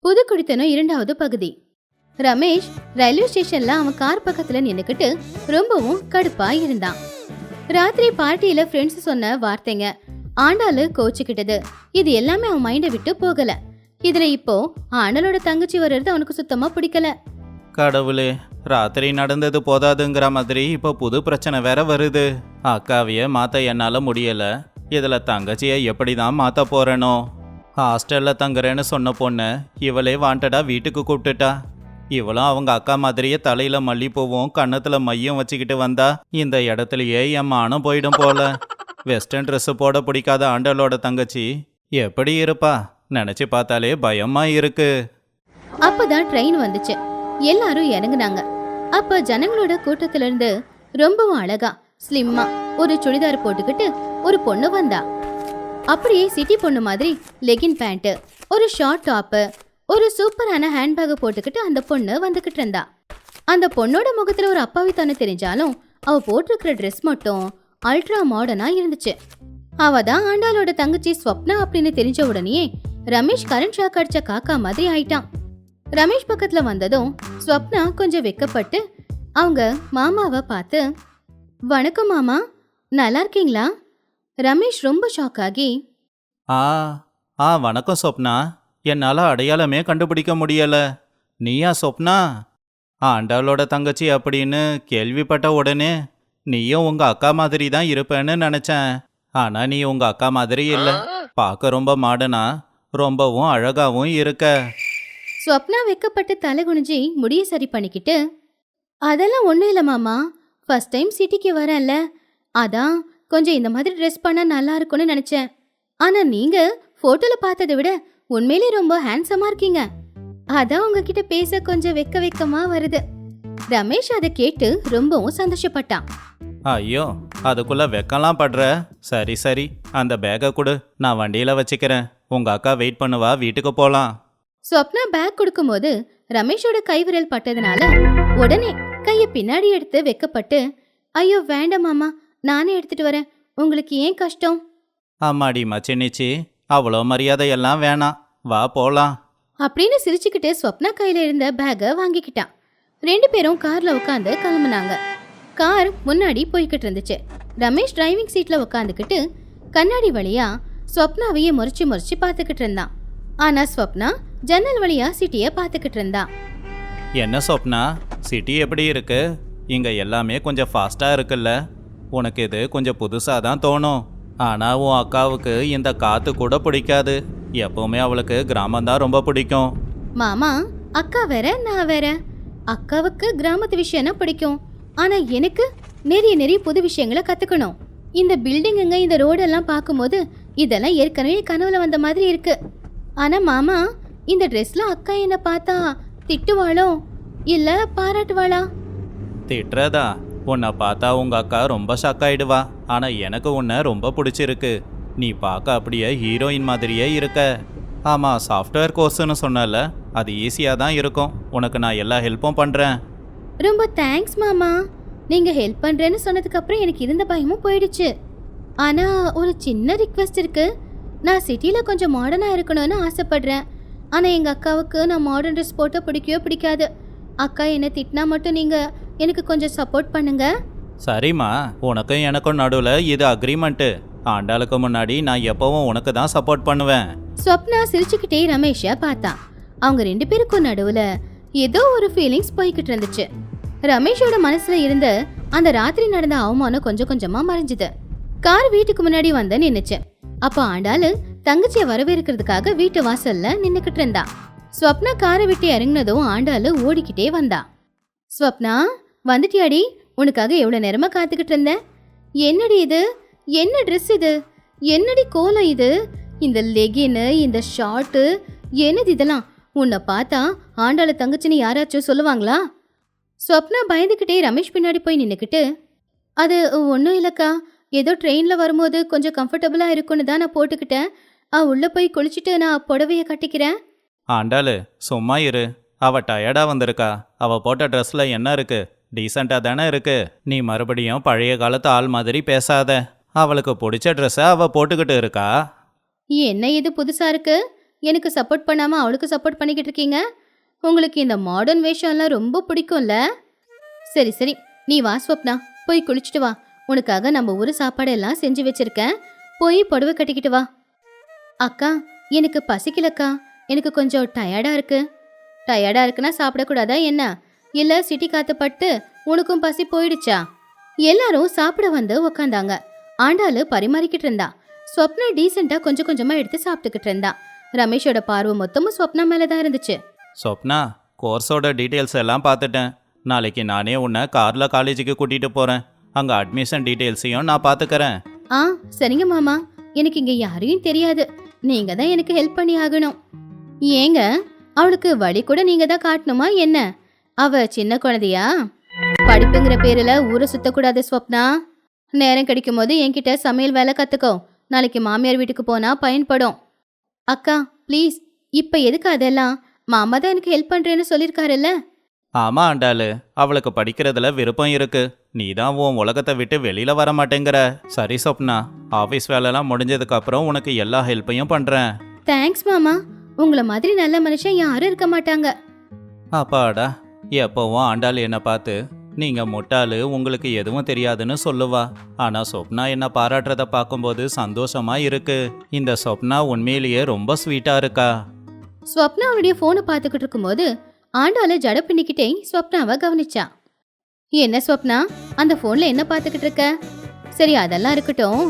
புது குடித்தனம் இரண்டாவது பகுதி. ரமேஷ் ரயில்வே ஸ்டேஷன்ல அவன் கார் பக்கத்துல நின்னுக்கிட்டு ரொம்பவும் கடுப்பா இருந்தான். ராத்திரி பார்ட்டியில ஃப்ரெண்ட்ஸ் சொன்ன வார்த்தைங்க, ஆண்டாளு கோச்சுக்கிட்டது, இது எல்லாமே அவன் மைண்டை விட்டு போகல. இதுல இப்போ ஆண்டாளோட தங்கச்சி வர்றது அவனுக்கு சுத்தமா பிடிக்கல. கடவுளே, ராத்திரி நடந்தது போதாதுங்கிற மாதிரி இப்போ புது பிரச்சனை வேற வருது. அக்காவையே மாற்ற என்னால் முடியல. இதில் தங்கச்சியை எப்படி தான் மாற்ற போகிறேனோ? ஹாஸ்டலில் தங்குறேன்னு சொன்ன பொண்ணு இவளே வாண்டடா வீட்டுக்கு கூப்பிட்டுட்டா. இவளும் அவங்க அக்கா மாதிரியே தலையில் மல்லிப்பூவும் கன்னத்தில் மையம் வச்சுக்கிட்டு வந்தா இந்த இடத்துலையே என் மானம் போயிடும் போல. வெஸ்டர்ன் ட்ரெஸ்ஸு போட பிடிக்காத ஆண்டலோட தங்கச்சி எப்படி இருப்பா? நினச்சி பார்த்தாலே பயமா இருக்கு. அப்பதான் ட்ரெயின் வந்துச்சு. எல்லாரும் இறங்குனாங்க. அப்ப ஜனங்களோட கூட்டத்துல இருந்து ரொம்பவும் அழகா ஸ்லிம்மா ஒரு சுடிதார் போட்டுக்கிட்டு ஒரு பொண்ணு வந்தா. அப்படியே சிட்டி பொண்ணு மாதிரி லெகின் பேண்ட், ஒரு ஷார்ட் டாப்பு, ஒரு சூப்பரான ஹேண்ட்பேக் போட்டுக்கிட்டு அந்த பொண்ணு வந்துகிட்டு இருந்தா. அந்த பொண்ணோட முகத்துல ஒரு அப்பாவித்தனம் தெரிஞ்சாலும் அவ போட்டிருக்கிற ட்ரெஸ் மட்டும் அல்ட்ரா மாடர்னா இருந்துச்சு. அவ தான் ஆண்டாளோட தங்கச்சி ஸ்வப்னா அப்படின்னு தெரிஞ்ச உடனே ரமேஷ் கரண்ட் ஷாக் அடிச்ச காக்கா மாதிரி ஆயிட்டான். ரமேஷ் பக்கத்துல வந்ததும் ஸ்வப்னா கொஞ்சம் வெக்கப்பட்டு அவங்க மாமாவை பார்த்து, வணக்கம் மாமா, நல்லா இருக்கீங்களா? ரமேஷ் ரொம்ப ஷாக் ஆகி, வணக்கம் சொப்னா. என்னால் அடையாளமே கண்டுபிடிக்க முடியல. நீயா சொப்னா? ஆண்டாளோட தங்கச்சி அப்படின்னு கேள்விப்பட்ட உடனே நீயும் உங்க அக்கா மாதிரி தான் இருப்பேன்னு நினைச்சேன். ஆனா நீ உங்க அக்கா மாதிரி இல்லை. பார்க்க ரொம்ப மாடனா, ரொம்பவும் அழகாவும் இருக்க. ஸ்வப்னா வெக்கப்பட்டு தலை குனிஞ்சி முடிய சரி பண்ணிக்கிட்டு, அதெல்லாம் ஒன்றும் இல்லை மாமா, ஃபர்ஸ்ட் டைம் சிட்டிக்கு வரேன்ல, அதான் கொஞ்சம் இந்த மாதிரி ட்ரெஸ் பண்ணா நல்லா இருக்கும்னு நினைச்சேன். ஆனா நீங்க போட்டோல பார்த்ததை விட உண்மையிலே ரொம்ப ஹேண்ட்ஸமா இருக்கீங்க. அதான் உங்ககிட்ட பேச கொஞ்சம் வெக்கமா வருது. ரமேஷ் அதை கேட்டு ரொம்பவும் சந்தோஷப்பட்டான். ஐயோ, அதுக்குள்ள வெக்கலாம் படுற. சரி சரி, அந்த பேக்கை கொடு, நான் வண்டியில வச்சுக்கிறேன். உங்க அக்கா வெயிட் பண்ணுவா, வீட்டுக்கு போலாம். ஸ்வப்னா பேக் கொடுக்கும்போது ரமேஷோட கைவிரல் பட்டதுனால உடனே கைய பின்னாடி எடுத்து வெக்கப்பட்டு, ஐயோ வேண்டாம் மாமா, நானே எடுத்துட்டு வரேன், உங்களுக்கு ஏன் கஷ்டம்? ஆமாடி மச்சினிச்சி, அவ்வளோ மரியாதையெல்லாம் வேணாம், வா போலாம் அப்படின்னு சிரிச்சுக்கிட்டு ஸ்வப்னா கையில இருந்த பேக்கை வாங்கிக்கிட்டான். ரெண்டு பேரும் கார்ல உட்காந்து கிளம்புனாங்க. கார் முன்னாடி போய்கிட்டு இருந்துச்சு. ரமேஷ் டிரைவிங் சீட்ல உட்காந்துக்கிட்டு கண்ணாடி வழியா ஸ்வப்னாவையே முறைச்சு பார்த்துக்கிட்டு இருந்தான். ஆனா ஸ்வப்னா ஜன்னல் வழியா சிட்டிய பார்த்துக்கிட்டு இருந்தா. என்ன சொப்னா, சிட்டி எப்படி இருக்கு? இங்க எல்லாமே கொஞ்சம் ஃபாஸ்டா இருக்குல்ல? உனக்கு இது கொஞ்சம் புதுசா தான் தோணும். ஆனா உன் அக்காவுக்கு இந்த காத்து கூட பிடிக்காது. எப்பவுமே அவளுக்கு கிராமம் தான் ரொம்ப பிடிக்கும். மாமா, அக்கா வேற நான் வேற. அக்காவுக்கு கிராமத்து விஷயம்னா பிடிக்கும். ஆனா எனக்கு நிறைய புது விஷயங்களை கத்துக்கணும். இந்த பில்டிங்குங்க, இந்த ரோடெல்லாம் பார்க்கும்போது இதெல்லாம் ஏற்கனவே கனவுல வந்த மாதிரி இருக்கு. ஆனா மாமா, இந்த ட்ரெஸ்ல அக்கா என்ன பார்த்தா திட்டுவாளோ இல்ல பாராட்டுவாளா? திட்டுறதா? உன்னை பார்த்தா உங்க அக்கா ரொம்ப ஷாக் ஆயிடுவா. ஆனா எனக்கு உன்னை ரொம்ப பிடிச்சிருக்கு. நீ பார்க்க அப்படியே ஹீரோயின் மாதிரியே இருக்க. ஆமா, சாஃப்ட்வேர் கோர்ஸ்னு சொன்னல, அது ஈஸியாக தான் இருக்கும். உனக்கு நான் எல்லா ஹெல்ப்பும் பண்ணுறேன். ரொம்ப தேங்க்ஸ் மாமா. நீங்க ஹெல்ப் பண்றேன்னு சொன்னதுக்கு அப்புறம் எனக்கு இருந்த பயமும் போயிடுச்சு. ஆனா ஒரு சின்ன ரிக்வெஸ்ட் இருக்கு. நான் சிட்டில கொஞ்சம் மாடர்னா இருக்கணும்னு ஆசைப்படுறேன். ஆனா எங்க அக்காவுக்கு நான் மாடர்ன் ட்ரெஸ் போட்டு பிடிக்கவே பிடிக்காது. அக்கா என்ன திட்டினா மட்டும் நீங்க எனக்கு கொஞ்சம் சப்போர்ட் பண்ணுங்க. சரிம்மா, உனக்கும் எனக்கும் நடுவில் இது அக்ரிமெண்ட்டு. ஆண்டாளுக்கு முன்னாடி நான் எப்பவும் உனக்கு தான் சப்போர்ட் பண்ணுவேன். ஸ்வப்னா சிரிச்சுக்கிட்டே ரமேஷ பார்த்தா. அவங்க ரெண்டு பேருக்கும் நடுவுல ஏதோ ஒரு ஃபீலிங்ஸ் போய்கிட்டு இருந்துச்சு. ரமேஷோட மனசுல இருந்த அந்த ராத்திரி நடந்த அவமானம் கொஞ்சம் கொஞ்சமா மறைஞ்சுது. கார் வீட்டுக்கு முன்னாடி வந்து நின்னுச்சு. அப்ப ஆண்டாளு தங்கச்சியை வரவேற்கிறதுக்காக வீட்டு வாசல்ல நின்னுக்கிட்டு இருந்தா. ஸ்வப்னா காரை விட்டு இறங்கினதும் ஆண்டாளு ஓடிக்கிட்டே வந்தா. ஸ்வப்னா, வந்துட்டியாடி? உனக்காக எவ்வளவு நேரமா காத்துக்கிட்டு இருந்தேன். என்னடி இது? என்ன ட்ரெஸ் இது? என்னடி கோலம் இது? இந்த லெகின்னு, இந்த ஷார்ட்டு, என்னது இதெல்லாம்? உன்னை பார்த்தா ஆண்டாளு தங்கச்சின்னு யாராச்சும் சொல்லுவாங்களா? ஸ்வப்னா பயந்துக்கிட்டே ரமேஷ் பின்னாடி போய் நின்னுக்கிட்டு, அது ஒன்றும் இல்லைக்கா, ஏதோ ட்ரெயினில் வரும்போது கொஞ்சம் கம்ஃபர்டபுளாக இருக்குன்னு தான் நான் போட்டுக்கிட்டேன். உள்ளே போய் குளிச்சுட்டு நான் புடவையை கட்டிக்கிறேன். ஆண்டாளு சும்மா இரு. அவ டயர்டாக வந்திருக்கா. அவ போட்ட ட்ரெஸ்ல என்ன இருக்கு? டீசெண்டாக தானே இருக்கு. நீ மறுபடியும் பழைய காலத்து ஆள் மாதிரி பேசாத. அவளுக்கு பிடிச்ச ட்ரெஸ்ஸை அவ போட்டுக்கிட்டு இருக்கா. என்ன இது புதுசாக இருக்கு? எனக்கு சப்போர்ட் பண்ணாம அவளுக்கு சப்போர்ட் பண்ணிக்கிட்டு இருக்கீங்க? உங்களுக்கு இந்த மாடர்ன் வேஷம்லாம் ரொம்ப பிடிக்கும்ல? சரி சரி, நீ வா ஸ்வப்னா, போய் குளிச்சுட்டு வா. உனக்காக நம்ம ஊர் சாப்பாடு எல்லாம் செஞ்சு வச்சிருக்கேன். போய் புடவை கட்டிக்கிட்டு வா. அக்கா, எனக்கு பசிக்கலக்கா. எனக்கு கொஞ்சம் டயர்டா இருக்கு. டயர்டா இருக்குன்னா சாப்பிடக்கூடாதா என்ன? இல்ல சிட்டி காத்து பட்டு உனக்கும் பசி போயிடுச்சா? எல்லாரும் சாப்பிட வந்து உக்காந்தாங்க. ஆண்டாளு பரிமாறிக்கிட்டு இருந்தா. ஸ்வப்னா டீசெண்டா கொஞ்சம் கொஞ்சமா எடுத்து சாப்பிட்டுக்கிட்டு இருந்தா. ரமேஷோட பார்வை மொத்தமும் ஸ்வப்னா மேலதான் இருந்துச்சு. சொப்னா, கோர்ஸோட டீட்டெயில்ஸ் எல்லாம் பார்த்துட்டேன். நாளைக்கு நானே உன்னை காரில் காலேஜுக்கு கூட்டிகிட்டு போகிறேன். அங்கே அட்மிஷன் டீட்டெயில்ஸையும் நான் பார்த்துக்கறேன். ஆ சரிங்க மாமா, எனக்கு இங்க யாரையும் தெரியாது. நீங்க தான் எனக்கு ஹெல்ப் பண்ணி ஆகணும். ஏங்க, அவளுக்கு வழி கூட நீங்க தான் காட்டணுமா என்ன? அவ சின்ன குழந்தையா? படிப்புங்கிற பேர்ல ஊரை சுத்தக்கூடாது ஸ்வப்னா. நேரம் கிடைக்கும் போது என்கிட்ட சமையல் வேலை கத்துக்கோ. நாளைக்கு மாமியார் வீட்டுக்கு போனா பயன்படும். அக்கா ப்ளீஸ், இப்ப எதுக்கு அதெல்லாம்? மாமா தான் எனக்கு ஹெல்ப் பண்றேன்னு சொல்லிருக்காருல்ல. ஆமாம் ஆண்டாளு, அவளுக்கு படிக்கிறதுல விருப்பம் இருக்கு. நீ தான் உன் உலகத்தை விட்டு வெளியில் வர மாட்டேங்கிற. சரி சொப்னா, ஆஃபீஸ் வேலைலாம் முடிஞ்சதுக்கு அப்புறம் உனக்கு எல்லா ஹெல்ப்பையும் பண்ணுறேன். தேங்க்ஸ் மாமா. உங்களை மாதிரி நல்ல மனுஷன் யாரும் இருக்க மாட்டாங்க. அப்பாடா, எப்போவும் ஆண்டாள் என்னை பார்த்து நீங்கள் முட்டாளு, உங்களுக்கு எதுவும் தெரியாதுன்னு சொல்லுவா. ஆனால் சொப்னா என்னை பாராட்டுறத பார்க்கும்போது சந்தோஷமா இருக்கு. இந்த சொப்னா உண்மையிலேயே ரொம்ப ஸ்வீட்டாக இருக்கா. ஸ்வப்னா அவளுடைய போனை பார்த்துக்கிட்டு இருக்கும்போது ஆண்டாளு ஜட பின்னிக்கிட்டே ஸ்வப்னாவை கவனிச்சா. என்ன ஸ்வப்னா, அந்த போன்ல என்ன பார்த்துக்கிட்டு இருக்க? சரி அதெல்லாம் இருக்கட்டும்.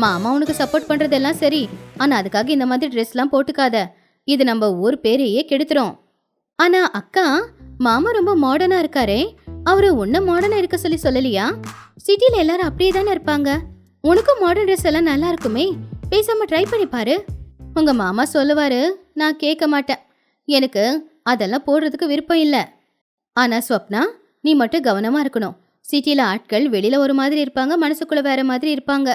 மாமா உனக்கு சப்போர்ட் பண்றதெல்லாம் சரி, ஆனா அதுக்காக இந்த மாதிரி ட்ரெஸ்லாம் போட்டுக்காத. இது நம்ம ஊர் பேரையே கெடுத்துரும். ஆனா அக்கா, மாமா ரொம்ப மாடர்னா இருக்காரே, அவரு உன்ன மாடர்னா இருக்க சொல்லி சொல்லலையா? சிட்டில எல்லாரும் அப்படியே தானே இருப்பாங்க. உனக்கும் மாடர்ன் ட்ரெஸ் எல்லாம் நல்லா இருக்குமே, பேசாம ட்ரை பண்ணி பாரு. உங்க மாமா சொல்லுவாரு, நான் கேட்க மாட்டேன். எனக்கு அதெல்லாம் போடுறதுக்கு விருப்பம் இல்லை. ஆனா ஸ்வப்னா, நீ மட்டும் கவனமா இருக்கணும். சிட்டில ஆட்கள் வெளியில ஒரு மாதிரி இருப்பாங்க, மனசுக்குள்ள வேற மாதிரி இருப்பாங்க.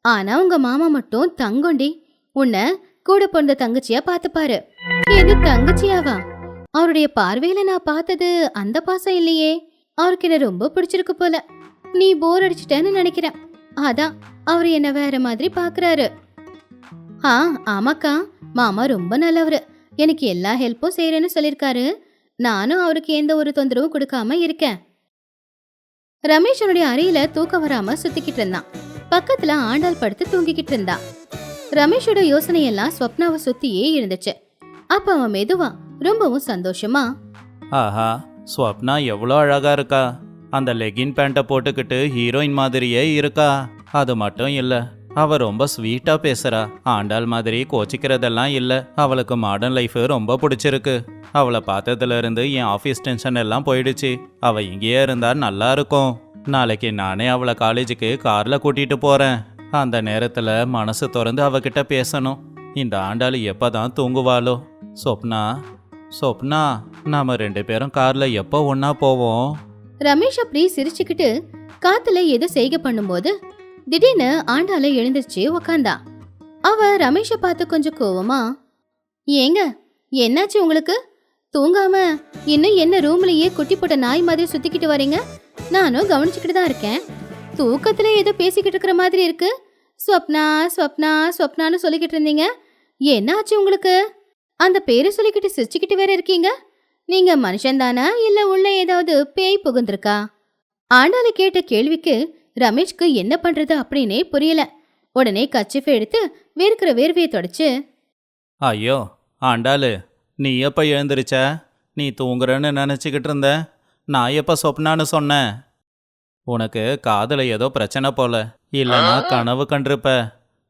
ஆனா உங்க மாமா மட்டும் தங்கொண்டி. உன்னை கூட பிறந்த தங்கச்சியா பார்த்துப்பாரு. எது தங்கச்சியாவா? அவருடைய பார்வையில நான் பார்த்தது அந்த பாசம் இல்லையே. அவருக்கு என்ன ரொம்ப பிடிச்சிருக்கு போல. நீ போர் அடிச்சிட்டேன்னு நினைக்கிறேன். அதான் அவரு என்ன வேற மாதிரி பாக்குறாரு. ஆமாக்கா, மாமா ரொம்ப நல்லவரு. எனக்கு எல்லா ஹெல்ப்பும் செய்யறேன்னு சொல்லிருக்காரு. நானும் அவருக்கு எந்த ஒரு தொந்தரவும் கொடுக்காம இருக்கேன். ரமேஷ் அவனுடைய அறையில தூக்கம் வராம சுத்திக்கிட்டு இருந்தான். பக்கத்துல ஆண்டாள் படுத்து தூங்கிக்கிட்டு இருந்தா. ரமேஷோட யோசனையெல்லாம் ஸ்வப்னாவை சுத்தியே இருந்துச்சு. அப்ப அவன் மெதுவா ரொம்பவும் சந்தோஷமா, ஆஹா, ஸ்வப்னா எவ்வளோ அழகா இருக்கா. அந்த லெகின் பேண்ட்டை போட்டுக்கிட்டு ஹீரோயின் மாதிரியே இருக்கா. அது மட்டும் இல்லை, அவ ரொம்ப ஸ்வீட்டாக பேசுகிறா. ஆண்டாள் மாதிரி கோச்சிக்கிறதெல்லாம் இல்லை. அவளுக்கு மாடர்ன் லைஃபு ரொம்ப பிடிச்சிருக்கு. அவளை பார்த்ததுல இருந்து என் ஆஃபீஸ் டென்ஷன் எல்லாம் போயிடுச்சு. அவள் இங்கேயே இருந்தா நல்லா இருக்கும். நாளைக்கு நானே அவளை காலேஜுக்கு காரில் கூட்டிகிட்டு போகிறேன். அந்த நேரத்தில் மனசு திறந்து அவகிட்ட பேசணும். இந்த ஆண்டாள் எப்போ தான் தூங்குவாளோ? சொப்னா, சொப்னா, நாம 2 பேரும் காரில் எப்போ ஒன்றா போவோம்? ரமேஷ் அப்படி சிரிச்சுக்கிட்டு காத்துல ஏதோ செய்கை பண்ணும்போது திடீர்னு ஆண்டாள எழுந்திருச்சு உக்காந்தா. அவ ரமேஷ பார்த்து கொஞ்சம் கோவமா, ஏங்க என்னாச்சு உங்களுக்கு? தூங்காம இன்னும் என்ன ரூம்லயே குட்டி போட்ட நாய் மாதிரி சுத்திக்கிட்டு வரீங்க? நானும் கவனிச்சுக்கிட்டு தான் இருக்கேன். தூக்கத்துல ஏதோ பேசிக்கிட்டு இருக்கிற மாதிரி இருக்கு. ஸ்வப்னா ஸ்வப்னா ஸ்வப்னான்னு சொல்லிக்கிட்டு இருந்தீங்க. என்ன ஆச்சு உங்களுக்கு? அந்த பேரை சொல்லிக்கிட்டு சிரிச்சுக்கிட்டு வேற இருக்கீங்க. நீங்க மனுஷன்தானா இல்ல உள்ள ஏதாவது பேய் புகுந்திருக்கா? ஆண்டாள கேட்ட கேள்விக்கு ரமேஷ்க்கு என்ன பண்றது அப்படின்னே புரியல. உடனே கச்சிஃபை எடுத்து வேர்க்கிற வேர்வையை தொடச்சு, ஐயோ ஆண்டாளு, நீ எப்போ எழுந்திருச்ச? நீ தூங்குறன்னு நினச்சிக்கிட்டு இருந்த. நான் எப்போ சொப்னான்னு சொன்னேன்? உனக்கு காதில் ஏதோ பிரச்சனை போல, இல்லைன்னா கனவு கண்டிருப்ப.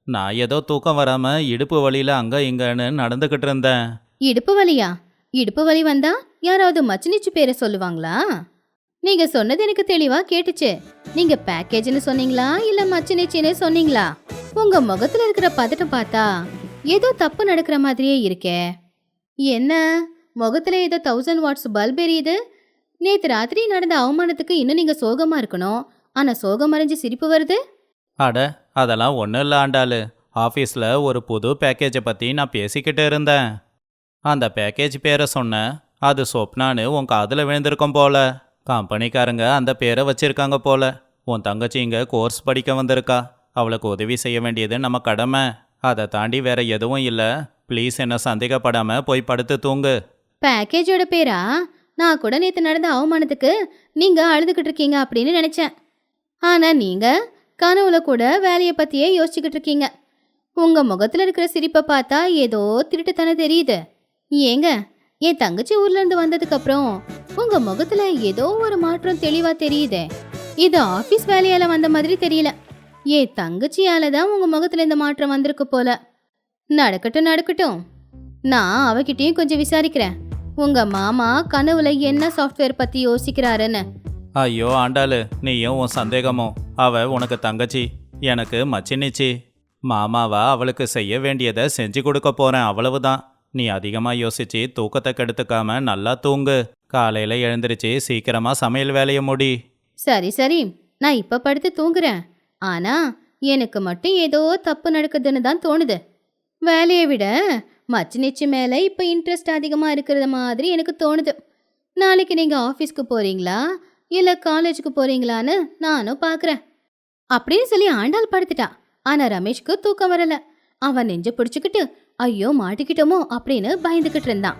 நான் ஏதோ தூக்கம் வராமல் இடுப்பு வலியில் அங்கே இங்கன்னு நடந்துக்கிட்டு இருந்தேன். இடுப்பு வலியா? இடுப்பு வலி வந்தா யாராவது மச்சினிச்சு பேரை சொல்லுவாங்களா? நீங்க சொன்னது எனக்கு தெளிவா கேட்டுச்சு. நீங்க பேக்கேஜ்னு சொன்னீங்களா இல்ல மச்சினிச்சின்னு சொன்னீங்களா? உங்க முகத்துல இருக்கிற பதட்டம் பார்த்தா ஏதோ தப்பு நடக்கிற மாதிரியே இருக்கே. என்ன முகத்துல ஏதோ 1000 வாட்ஸ் பல்ப் எரியுது? நேத்து ராத்திரி நடந்த அவமானத்துக்கு இன்னும் நீங்க சோகமா இருக்கணும். ஆனா சோகம் மறைஞ்சு சிரிப்பு வருது. அட, அதெல்லாம் ஒன்றும் இல்லை ஆண்டாளு. ஆஃபீஸில் ஒரு புது பேக்கேஜை பற்றி நான் பேசிக்கிட்டு இருந்தேன். அந்த பேக்கேஜ் பேரை சொன்னேன். அது சொப்னான்னு உன் காதில் விழுந்திருக்கும் போல. கம்பெனிக்காரங்க அந்த பேரை வச்சிருக்காங்க போல. உன் தங்கச்சி இங்கே கோர்ஸ் படிக்க வந்திருக்கா. அவளுக்கு உதவி செய்ய வேண்டியது நம்ம கடமை. அதை தாண்டி வேற எதுவும் இல்லை. ப்ளீஸ் என்ன சந்தேகப்படாம போய் படுத்து தூங்கு. பேக்கேஜோட பேரா? நான் கூட நேற்று நடந்த அவமானத்துக்கு நீங்க அழுதுகிட்டு இருக்கீங்க அப்படின்னு நினைச்சேன். ஆனா நீங்க கனவுல கூட வேலையை பத்தியே யோசிச்சுக்கிட்டு இருக்கீங்க. உங்க முகத்துல இருக்கிற சிரிப்பை பார்த்தா ஏதோ திருட்டுத்தனம் தெரியுது. ஏங்க, என் தங்கச்சி ஊர்ல இருந்து வந்ததுக்கு அப்புறம் உங்க முகத்துல ஏதோ ஒரு மாற்றம் தெளிவா தெரியுதே. இது ஆபீஸ் வேலையால வந்த மாதிரி தெரியல. என் தங்கச்சியால தான் உங்க முகத்துல இந்த மாற்றம் வந்திருக்கு போல. நடக்கட்டும் நடக்கட்டும், நான் அவகிட்டயும் கொஞ்சம் விசாரிக்கிறேன். உங்க மாமா கனவுல என்ன சாஃப்ட்வேர் பத்தி யோசிக்கிறாருன்னு. ஐயோ ஆண்டாளு, நீயும் உன் சந்தேகமும். அவ உனக்கு தங்கச்சி, எனக்கு மச்சினிச்சி. மாமாவா அவளுக்கு செய்ய வேண்டியதை செஞ்சு கொடுக்க போறேன், அவ்வளவுதான். நீ அதிகமாக யோசிச்சு தூக்கத்தை கெடுத்துக்காம நல்லா தூங்கு. காலையில் எழுந்திருச்சு சீக்கிரமா சமையல் வேலையை முடி. சரி சரி, நான் இப்ப படுத்து தூங்குறேன். ஆனா எனக்கு மட்டும் ஏதோ தப்பு நடக்குதுன்னு தான் தோணுது. வேலையை விட மச்சினிச்சி மேல இப்ப இன்ட்ரெஸ்ட் அதிகமா இருக்கிறது மாதிரி எனக்கு தோணுது. நாளைக்கு நீங்க ஆஃபீஸ்க்கு போறீங்களா இல்ல காலேஜுக்கு போறீங்களான்னு நானும் பாக்குறேன் அப்படின்னு சொல்லி ஆண்டாள் படுத்துட்டா. ஆனா ரமேஷ்க்கு தூக்கம் வரல. அவன் நெஞ்ச பிடிச்சுக்கிட்டு ஐயோ மாட்டிக்கிட்டோமோ அப்படின்னு பயந்துகிட்டு இருந்தான்.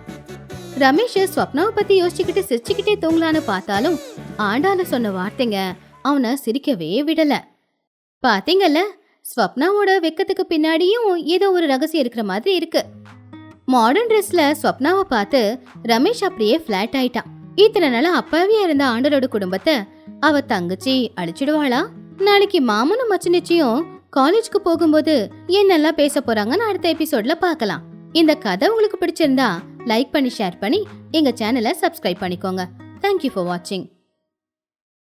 ரமேஷ் ஸ்வப்னாவை பத்தி யோசிச்சுக்கிட்டு சிரிச்சுக்கிட்டே தூங்கலான்னு பார்த்தாலும் ஆண்டாள சொன்ன வார்த்தைங்க அவனை சிரிக்கவே விடல. பாத்தீங்கல்ல, ஸ்வப்னாவோட வெக்கத்துக்கு பின்னாடியும் ஏதோ ஒரு ரகசியம் இருக்கிற மாதிரி இருக்கு. மாடர்ன் ட்ரெஸ்ல ஸ்வப்னாவை பார்த்து ரமேஷ் அப்படியே ஃபிளாட் ஆயிட்டான். இத்தனை நாள அப்பாவியா இருந்த ஆண்டரோட குடும்பத்தை அவ தங்கச்சி அழிச்சிடுவாளா? நாளைக்கு மாமனும் மச்சினிச்சியும் காலேஜ்க்கு போகும்போது என்னெல்லாம் பேச போறாங்கன்னு அடுத்த எபிசோட்ல பார்க்கலாம். இந்த கதை உங்களுக்கு பிடிச்சிருந்தா லைக் பண்ணி ஷேர் பண்ணி எங்க சேனலை சப்ஸ்கிரைப் பண்ணிக்கோங்க. தேங்க்யூ ஃபார் வாட்சிங்.